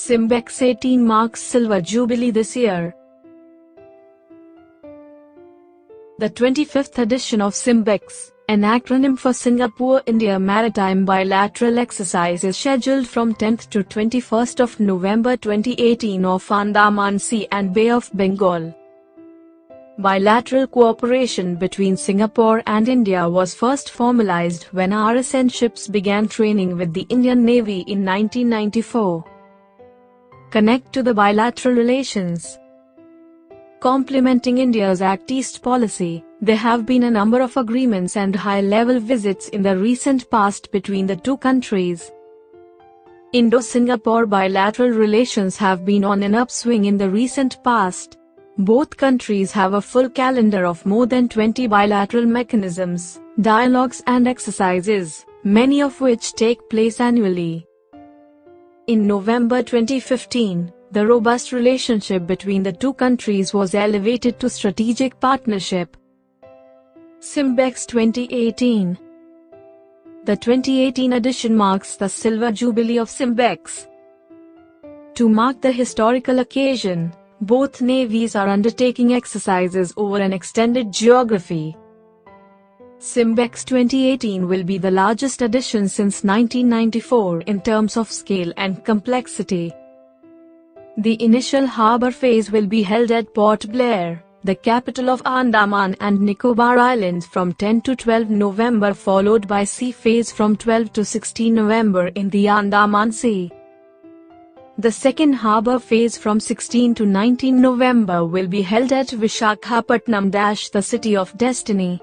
SIMBEX 18 marks Silver Jubilee this year. The 25th edition of SIMBEX, an acronym for Singapore-India Maritime Bilateral Exercise, is scheduled from 10th to 21st of November 2018 off Andaman Sea and Bay of Bengal. Bilateral cooperation between Singapore and India was first formalized when RSN ships began training with the Indian Navy in 1994. Connect to the bilateral relations. Complementing India's Act East policy, there have been a number of agreements and high-level visits in the recent past between the two countries. Indo-Singapore bilateral relations have been on an upswing in the recent past. Both countries have a full calendar of more than 20 bilateral mechanisms, dialogues and exercises, many of which take place annually. In November 2015, the robust relationship between the two countries was elevated to strategic partnership. SIMBEX 2018. The 2018 edition marks the Silver Jubilee of SIMBEX. To mark the historical occasion, both navies are undertaking exercises over an extended geography. SIMBEX 2018 will be the largest edition since 1994 in terms of scale and complexity. The initial harbour phase will be held at Port Blair, the capital of Andaman and Nicobar Islands, from 10 to 12 November, followed by sea phase from 12 to 16 November in the Andaman Sea. The second harbour phase from 16 to 19 November will be held at Vishakhapatnam, the City of Destiny.